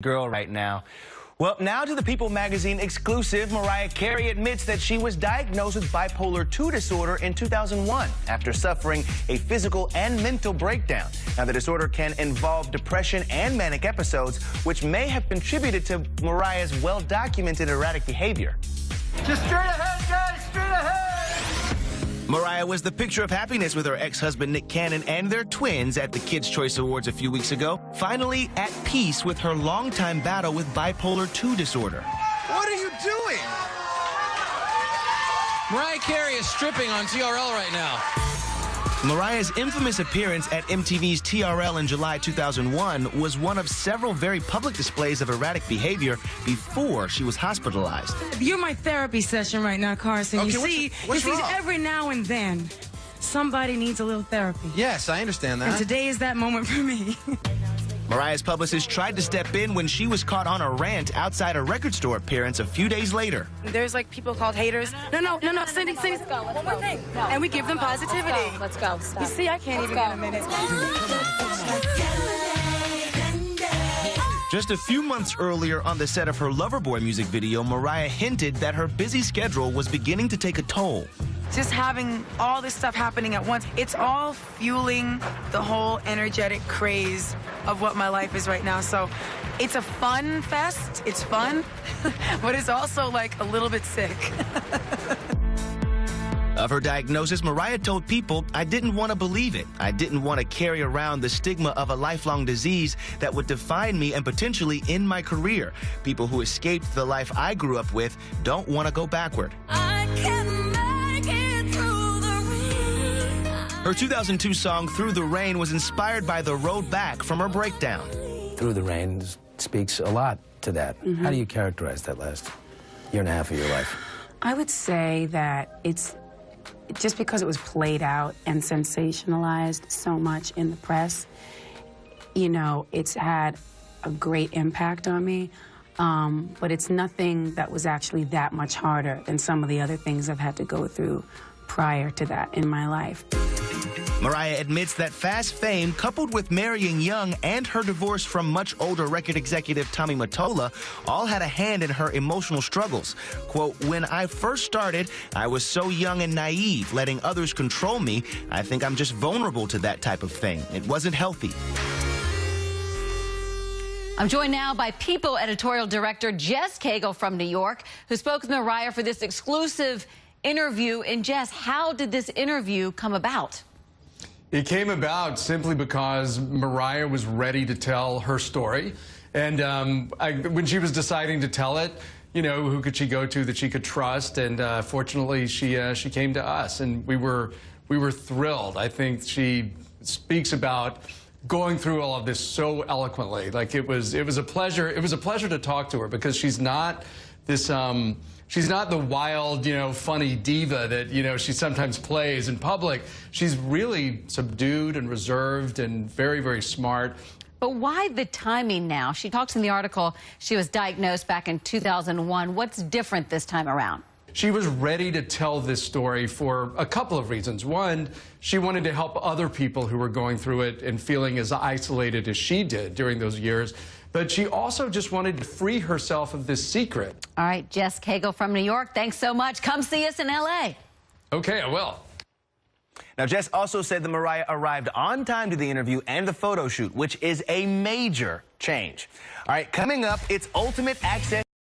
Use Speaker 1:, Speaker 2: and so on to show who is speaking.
Speaker 1: girl right now. Well, now to the People magazine exclusive. Mariah Carey admits that she was diagnosed with bipolar II disorder in 2001 after suffering a physical and mental breakdown. Now, the disorder can involve depression and manic episodes, which may have contributed to Mariah's well-documented erratic behavior.
Speaker 2: Just straight ahead, guys, straight ahead!
Speaker 1: Mariah was the picture of happiness with her ex-husband Nick Cannon and their twins at the Kids' Choice Awards a few weeks ago, finally at peace with her longtime battle with bipolar II disorder.
Speaker 2: What are you doing?
Speaker 3: Mariah Carey is stripping on TRL right now.
Speaker 1: Mariah's infamous appearance at MTV's TRL in July 2001 was one of several very public displays of erratic behavior before she was hospitalized.
Speaker 4: You're my therapy session right now, Carson.
Speaker 2: Okay,
Speaker 4: you see, every now and then, somebody needs a little therapy.
Speaker 2: Yes, I understand that.
Speaker 4: And today is that moment for me.
Speaker 1: Mariah's publicist tried to step in when she was caught on a rant outside a record store appearance a few days later.
Speaker 4: There's like people called haters. No, Cindy, one more thing. And we give them positivity.
Speaker 5: Let's go.
Speaker 4: You see, I can't even get a minute.
Speaker 1: Just a few months earlier on the set of her Loverboy music video, Mariah hinted that her busy schedule was beginning to take a toll.
Speaker 4: Just having all this stuff happening at once, it's all fueling the whole energetic craze of what my life is right now. So it's a fun fest, it's fun, but it's also like a little bit sick.
Speaker 1: Of her diagnosis, Mariah told People, "I didn't want to believe it. I didn't want to carry around the stigma of a lifelong disease that would define me and potentially end my career. People who escaped the life I grew up with don't want to go backward." Her 2002 song, Through the Rain, was inspired by the road back from her breakdown.
Speaker 6: Through the Rain speaks a lot to that. How do you characterize that last year and a half of your life?
Speaker 7: I would say that it's just because it was played out and sensationalized so much in the press, you know, it's had a great impact on me. But it's nothing that was actually that much harder than some of the other things I've had to go through prior to that in my life.
Speaker 1: Mariah admits that fast fame, coupled with marrying young and her divorce from much older record executive Tommy Mottola, all had a hand in her emotional struggles. Quote, "When I first started, I was so young and naive, letting others control me. I think I'm just vulnerable to that type of thing. It wasn't healthy."
Speaker 5: I'm joined now by People editorial director Jess Cagle from New York, who spoke with Mariah for this exclusive interview. And Jess, how did this interview come about?
Speaker 8: It came about simply because Mariah was ready to tell her story. And when she was deciding to tell it, you know, who could she go to that she could trust? And fortunately, she came to us, and we were thrilled. I think she speaks about going through all of this so eloquently. Like it was a pleasure. It was a pleasure to talk to her, because she's not this she's not the wild, you know, funny diva that, you know, she sometimes plays in public. She's really subdued and reserved and very, very smart.
Speaker 5: But why the timing now? She talks in the article she was diagnosed back in 2001. What's different this time around?
Speaker 8: She was ready to tell this story for a couple of reasons. One, she wanted to help other people who were going through it and feeling as isolated as she did during those years. But she also just wanted to free herself of this secret.
Speaker 5: All right, Jess Cagle from New York, thanks so much. Come see us in L.A.
Speaker 8: Okay, I will.
Speaker 1: Now, Jess also said that Mariah arrived on time to the interview and the photo shoot, which is a major change. All right, coming up, it's Ultimate Access.